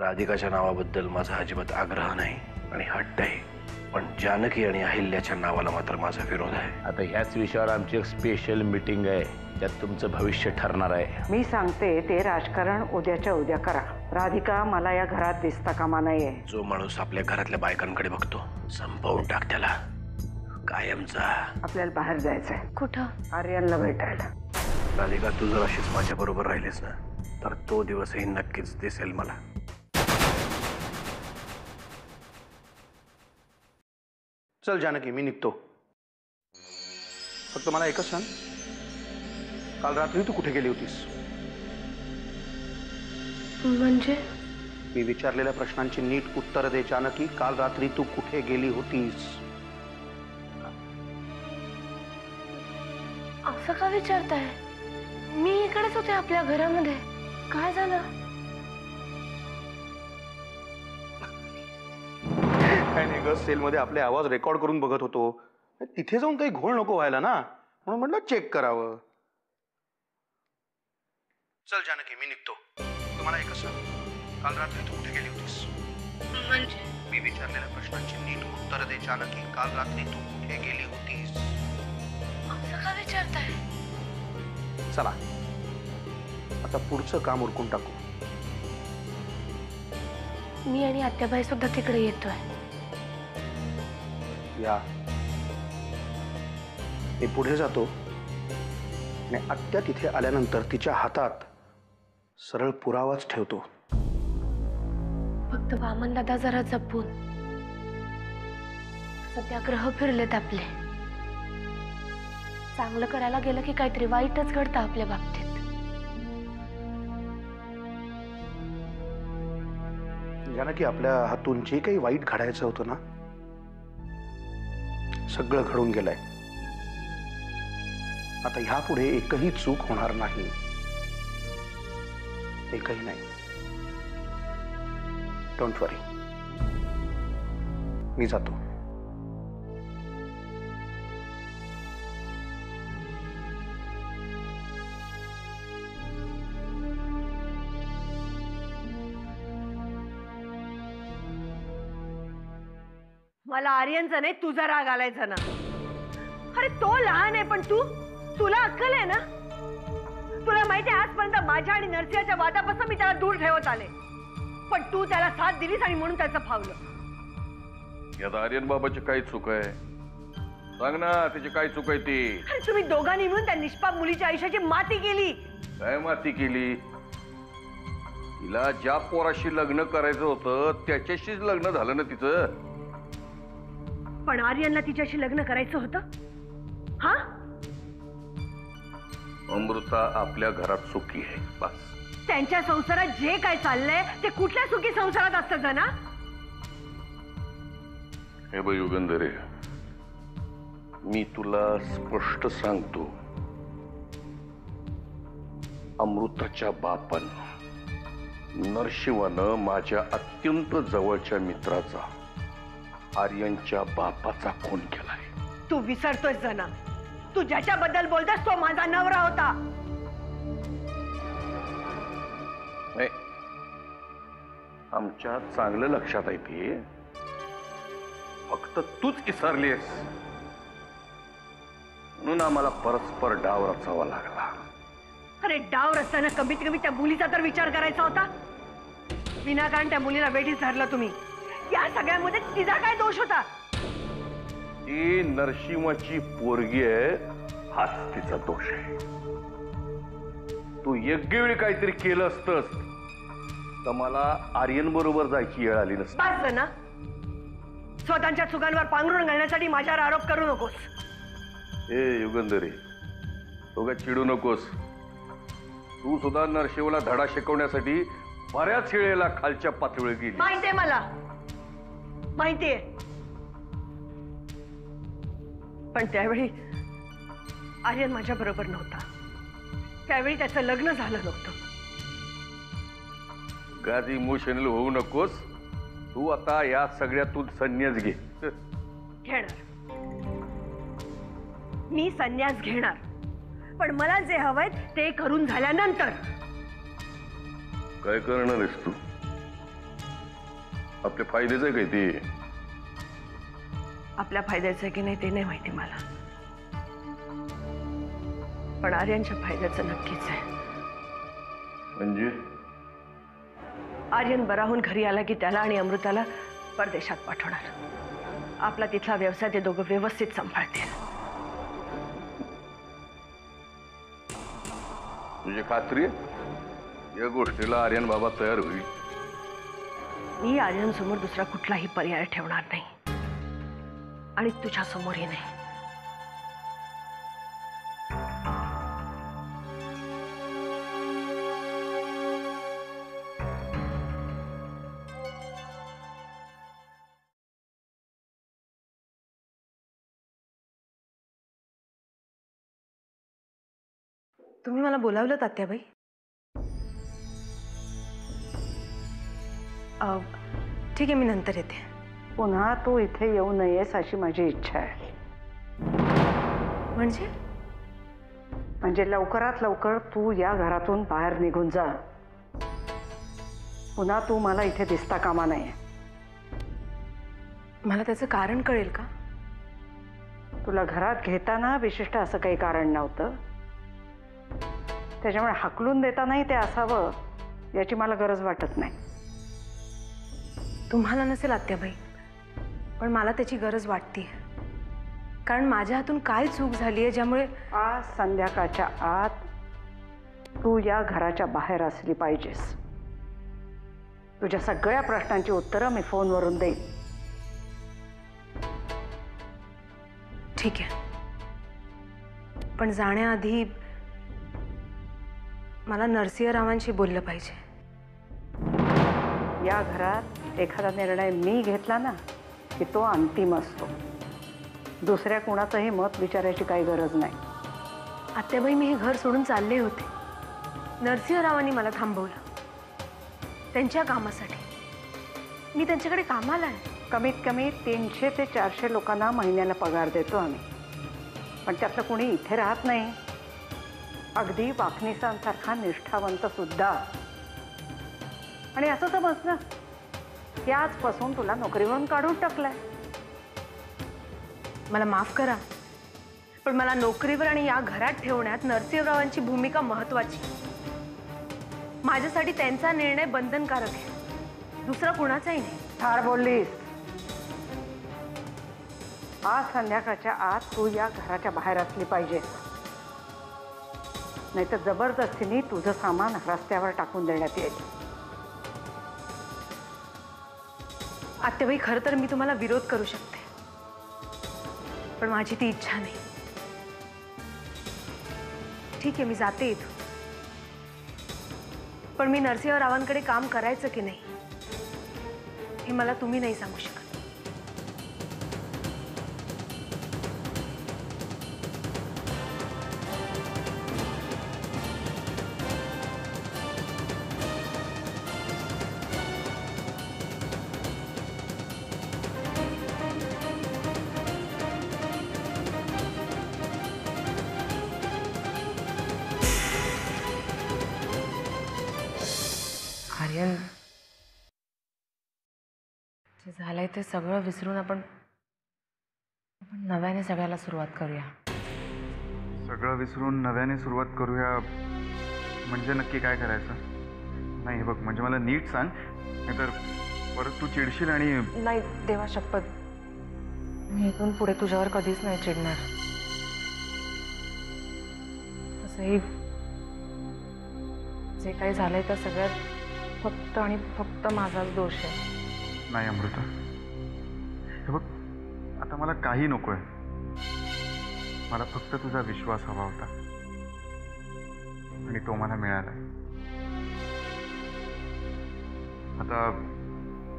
राधिकाच्या नावाबद्दल माझा अजिबात आग्रह नाही आणि हट्टही, पण जानकी आणि अहिल्याच्या नावाला मात्र माझा विरोध आहे. आता ह्याच विषयावर आमची एक स्पेशल मीटिंग आहे, त्यात तुमचं भविष्य ठरणार आहे. मी सांगते ते राजकारण उद्याच्या उद्या करा. राधिका मला या घरात दिसता कामा नाहीये. जो माणूस आपल्या घरातल्या बायकांकडे बघतो संपवून टाक त्याला कायमचा. आपल्याला बाहेर जायचंय. कुठं? आर्यनला भेटायला. राधिका तू जर अशीच माझ्या बरोबर राहिलीस ना तर तो दिवसही नक्कीच दिसेल मला. चल जानकी, मी निघतो. फक्त मला एकच सांग, काल रात्री तू कुठे गेली होतीस? म्हणजे? मी विचारलेल्या प्रश्नांची नीट उत्तर दे जानकी. काल रात्री तू कुठे गेली होतीस? असं का विचारताय? मी इकडेच होते आपल्या घरामध्ये. काय झालं? काय नाही ग, सेलमध्ये आपले आवाज रेकॉर्ड करून बघत होतो. तिथे जाऊन काही घोळ नको व्हायला ना, म्हणून म्हटलं चेक करावं. चल जानकी, मी निघतो. तुम्हाला एकच सांग, काल रात्री तू कुठे गेली होतीस? म्हणजे? मी विचारलेल्या प्रश्नांची नीट उत्तर दे जानकी. काल रात्री तू कुठे गेली होतीस? असं का विचारताय? चला आता पुढचं काम उरकून टाकू. मी आणि आत्याबाई सुद्धा तिकडे येतोय. या, मी पुढे जातो आणि आत्या तिथे आल्यानंतर तिच्या हातात सरळ पुरावाच ठेवतो. फक्त वामन दादा जरा जपून. सध्या ग्रह फिरलेत आपले. चांगलं करायला गेलं की काहीतरी वाईटच घडतं आपल्या बाबतीत. जानकी, आपल्या हातून जे काही वाईट घडायचं होतं ना, सगळं घडून गेलंय. आता ह्यापुढे एकही चूक होणार नाही. एकही नाही. डोंट वरी, मी जातो. मला आर्यनचा नाही तुझा राग आलायचा ना. अरे तो लहान आहे पण तुला अक्कल आहे ना. तुला माहिती आहे आजपर्यंत माझ्या आणि नरसिंहाच्या वादापासून मी त्याला दूर ठेवत आले, पण तू त्याला साथ दिलीस आणि म्हणून त्याचं फावलं. यात आर्यन बाबाची काय चूक आहे? सांग ना, त्याची काय चूक आहे ती? अरे तुम्ही दोघांनी मिळून त्या निष्पाप मुलीच्या आयुष्याची माती केली. काय माती केली? तिला ज्या पोराशी लग्न करायचं होतं त्याच्याशीच लग्न झालं ना तिचं. पण आर्यनला तिच्याशी लग्न करायचं होतं. हा, अमृता आपल्या घरात सुखी आहे बस. त्यांच्या संसारात जे काय चाललंय ते कुठल्या सुखी संसारात असतं जना? हे बघ युगंधरे, मी तुला स्पष्ट सांगतो, अमृताच्या बापानं नरशिवानं माझ्या अत्यंत जवळच्या मित्राचा आर्यनच्या बापाचा खून केलाय. तू विसरतोय जना. तू ज्याच्याबद्दल बोलतोस तो माझा नवरा होता. नाही, आमच्या चांगलं लक्षात आहे ते. फक्त तूच विसरलीस म्हणून आम्हाला परस्पर डाव रचावा लागला. अरे डाव रचताना कमीत कमी त्या मुलीचा तर विचार करायचा होता. विनाकारण त्या मुलीला वेठीस धरलं तुम्ही. या सगळ्यामध्ये तिचा काय दोष होता? ती नरसिंहाची पोरगी आहे, हाच तिचा दोष आहे. तू योग्य वेळी काहीतरी केलं असतंस तर मला आर्यन बरोबर जायची वेळ आली नसती. बस ना, स्वतःच्या चुकांवर पांघरून घालण्यासाठी माझ्यावर आरोप करू नकोस. ए युगंधरे, तो काय चिडू नकोस. तू सुद्धा नरशिवला धडा शिकवण्यासाठी बऱ्याच वेळेला खालच्या पातळीवर गेली. माहितीये मला, माहितीये. पण त्यावेळी आर्यन माझ्या बरोबर नव्हता. त्यावेळी त्याचं लग्न झालं नव्हतं. गादी इमोशनल होऊ नकोस. तू आता या सगळ्यातून संन्यास घे. घेणार, मी संन्यास घेणार. पण मला जे हवंय ते करून झाल्यानंतर. काय करणार आहेस तू? आपल्या फायद्याचं आहे काय ते? आपल्या फायद्याचं आहे की नाही ते नाही माहिती मला, पण आर्यनच्या फायद्याचं नक्कीच आहे. म्हणजे आर्यन बराहून घरी आला की त्याला आणि अमृताला परदेशात पाठवणार. आपला तिथला व्यवसाय ते दोघं व्यवस्थित सांभाळतील. तुझी खात्री आहे या गोष्टीला आर्यन बाबा तयार होईल? मी आर्यन समोर दुसरा कुठलाही पर्याय ठेवणार नाही आणि तुझ्या समोरही नाही. तुम्ही मला बोलावलं तात्याबाई? ठीक आहे, मी नंतर येते. पुन्हा तू इथे येऊ नयेस अशी माझी इच्छा आहे. म्हणजे लवकरात लवकर तू या घरातून बाहेर निघून जा. पुन्हा तू मला इथे दिसता कामा नये. मला त्याचं कारण कळेल का? तुला घरात घेताना विशिष्ट असं काही कारण नव्हतं, त्याच्यामुळे हाकलून देतानाही ते असावं याची मला गरज वाटत नाही. तुम्हाला नसेल आत्याबाई, पण मला त्याची गरज वाटते. कारण माझ्या हातून काय चूक झाली आहे ज्यामुळे आज संध्याकाळच्या आत तू या घराच्या बाहेर असली पाहिजेस. तुझ्या सगळ्या प्रश्नांची उत्तरं मी फोनवरून देईन. ठीक आहे, पण जाण्याआधी मला नरसिंहरावांशी बोललं पाहिजे. या घरात एखादा निर्णय मी घेतला ना की तो अंतिम असतो. दुसऱ्या कुणाचंही मत विचारायची काही गरज नाही. आत्याबाई, मी हे घर सोडून चालले होते. नरसिंहरावांनी मला थांबवलं त्यांच्या कामासाठी. मी त्यांच्याकडे कामाला आहे. कमीत कमी 300 ते 400 लोकांना महिन्याला पगार देतो आम्ही, पण त्यातलं कोणी इथे राहत नाही. अगदी वाकणीसांसारखा निष्ठावंत सुद्धा. आणि असं समज ना की आजपासून तुला नोकरीवरून काढून टाकलंय. मला माफ करा, पण मला नोकरीवर आणि या घरात ठेवण्यात नरसिंहरावांची भूमिका महत्वाची. माझ्यासाठी त्यांचा निर्णय बंधनकारक आहे, दुसरा कुणाचाही नाही. फार बोललीस. आज संध्याकाळच्या आत तू या घराच्या बाहेर असली पाहिजे, नाहीतर जबरदस्तीने तुझं सामान रस्त्यावर टाकून देण्यात येईल. आत्याबाई, खरं तर मी तुम्हाला विरोध करू शकते, पण माझी ती इच्छा नाही. ठीक आहे, मी जाते इथून, पण मी नरसिंहरावांकडे काम करायचं की नाही हे मला तुम्ही नाही सांगू शकत. आर्यन, जे झालंय ते सगळं विसरून आपण नव्याने सगळ्याला सुरुवात करूया. सगळं विसरून नव्याने सुरुवात करूया म्हणजे नक्की काय करायचं? नाही बघ, म्हणजे मला नीट सांग, नाहीतर परत तू चिडशील. आणि नाही, देवा शपथ, मी इथून पुढे तुझ्यावर कधीच नाही चिडणार. तसंही जे काही झालंय तर सगळ्यात फक्त आणि फक्त माझाच दोष आहे. नाही अमृता, हे बघ, आता मला काही नको आहे. मला फक्त तुझा विश्वास हवा होता आणि तो मला मिळाला. आता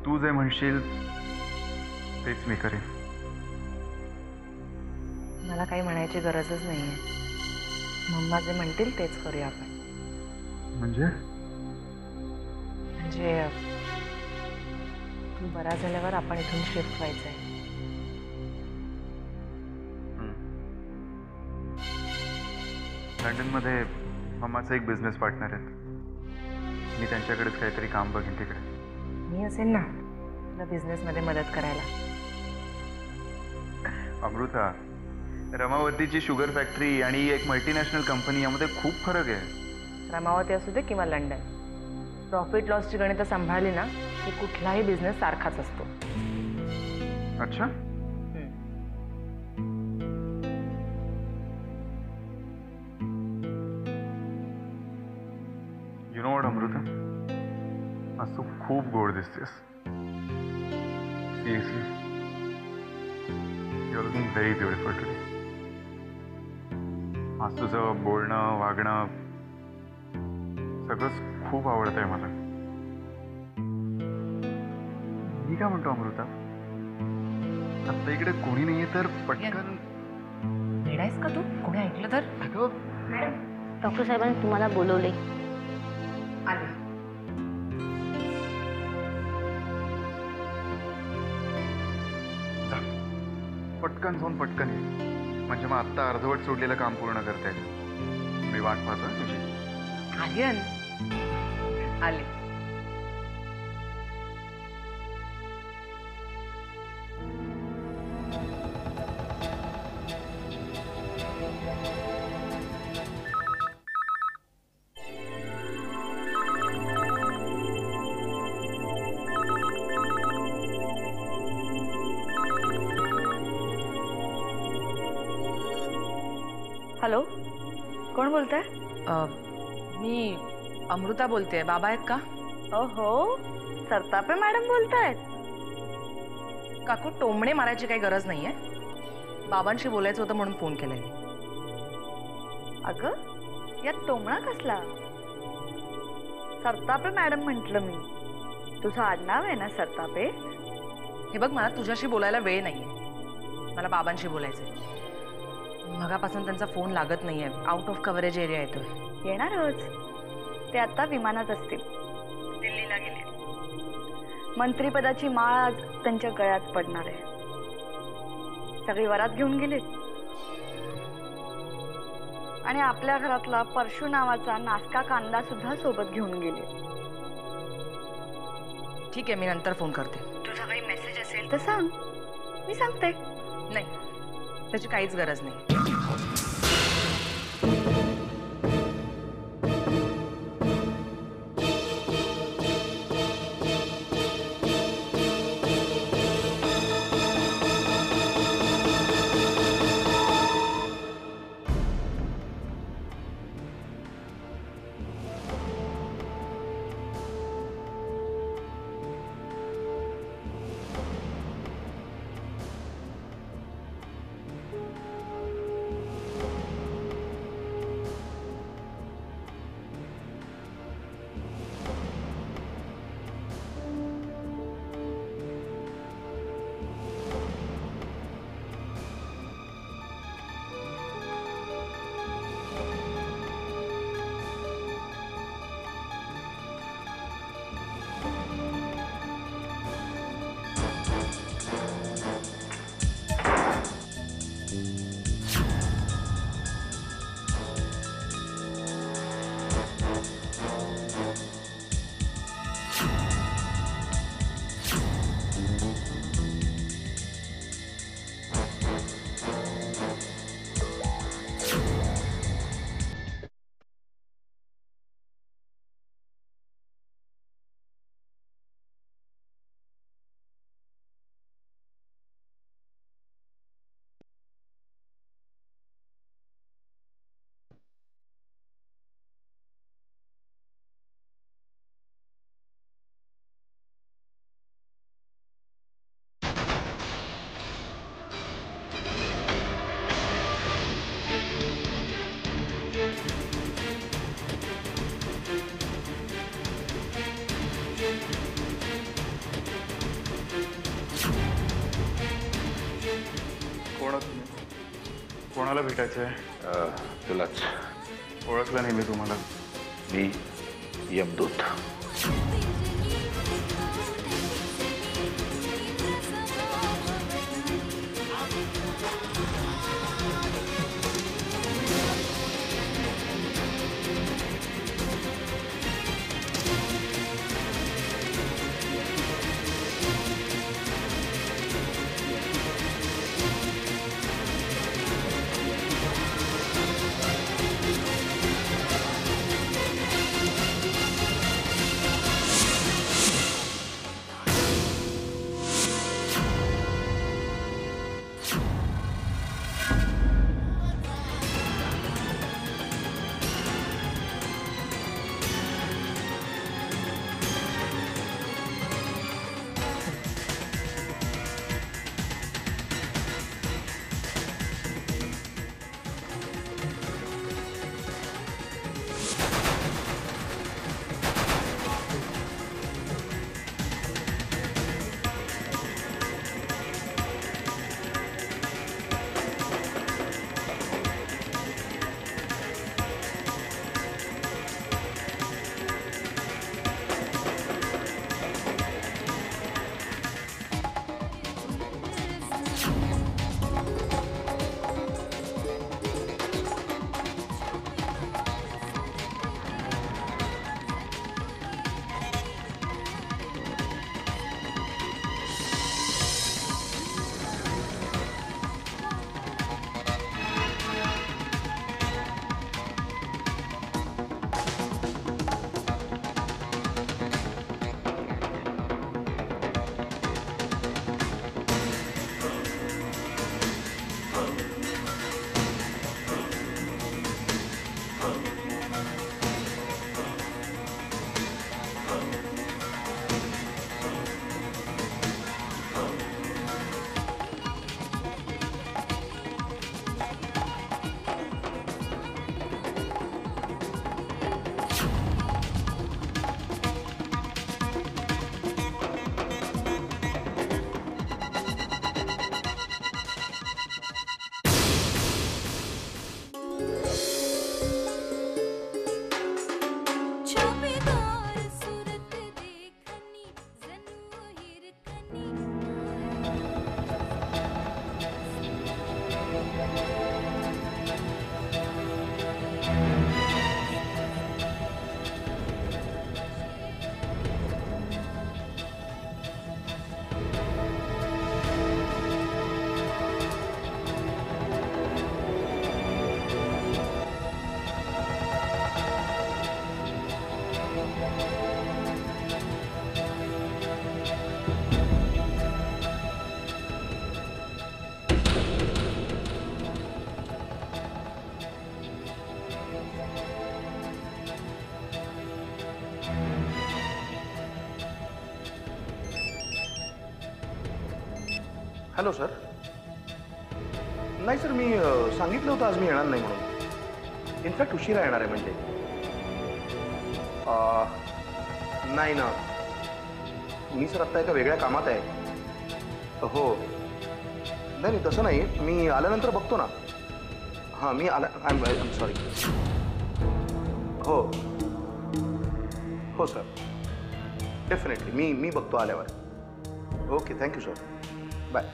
तू जे म्हणशील तेच मी करेन. मला काही म्हणायची गरजच नाहीये. मम्मा जे म्हणतील तेच करूया आपण. म्हणजे तू बरा झाल्यावर आपण इथून शिफ्ट व्हायचंय. लंडनमध्ये मम्माचा एक बिझनेस पार्टनर आहेत. मी त्यांच्याकडेच काहीतरी काम बघेन तिकडे. मी असेल ना, तुला बिझनेसमध्ये मदत करायला. अमृता, रमावतीची शुगर फॅक्टरी आणि एक मल्टीनॅशनल कंपनी यामध्ये खूप फरक आहे. रमावती असू दे किंवा लंडन, प्रॉफिट लॉसची गणितं सांभाळली ना की कुठलाही बिझनेस सारखाच असतो. अच्छा, यु नो व्हॉट अमृता, आज तू खूप गोड दिसतेस. Seriously, you are looking very beautiful today. आज तुझं बोलणं वागणं सगळंच खूप आवडत आहे मला. मी काय म्हणतो अमृता, आता इकडे कोणी नाहीये तर पटकन. वेडायस का तू? कोणी ऐकलं तर? अगं डॉक्टर साहेबांनी तुम्हाला बोलवले. आले. पटकन जाऊन पटकन ये, म्हणजे मग आत्ता अर्धवट सोडलेलं काम पूर्ण करता येईल. मी वाट पाहतोय तुझी. आर्यन आले. हॅलो, कोण बोलताय? मी अमृता बोलते. बाबा आहेत का? हो, सरतापे मॅडम बोलतायत. काकू, टोमणे मारायची काही गरज नाहीये. बाबांशी बोलायचं होतं म्हणून फोन केलाय. अगं, यात टोमणा कसला? सरतापे मॅडम म्हंटल मी. तुझं आडनाव आहे ना सरतापे? हे बघ, मला तुझ्याशी बोलायला वेळ नाहीये. मला बाबांशी बोलायचंय. मगापासून त्यांचा फोन लागत नाहीये. आउट ऑफ कव्हरेज एरिया येतोय. येणारच. ते आता विमानात असतील, दिल्लीला गेले. मंत्रीपदाची माळ आज त्यांच्या गळ्यात पडणार आहे. सगळी वरात घेऊन गेलेत आणि आपल्या घरातला परशू नावाचा नासका कांदा सुद्धा सोबत घेऊन गेले. ठीक आहे, मी नंतर फोन करते. तुझा काही मेसेज असेल तर सांग, मी सांगते. नाही, त्याची काहीच गरज नाही. कोणाला भेटायचंय? तुलाच. ओळखलं नाही मी तुम्हाला. मी यमदूत. Hello sir. नाही सर, मी सांगितलं होतं आज मी येणार नाही म्हणून. इनफॅक्ट उशिरा येणार आहे म्हणजे. नाही ना, मी सर आत्ता एका वेगळ्या कामात आहे. हो नाही नाही तसं नाही, मी आल्यानंतर बघतो ना. हां मी आय एम सॉरी. हो हो सर, डेफिनेटली मी बघतो आल्यावर. Okay, thank you sir, bye.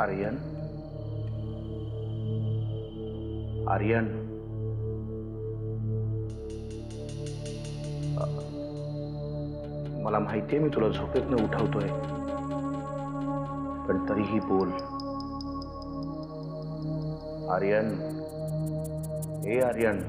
Aryan, Aryan, मला माहितीये मी तुला झोपेतनं उठवतोय, पण तरीही बोल. आर्यन, हे आर्यन.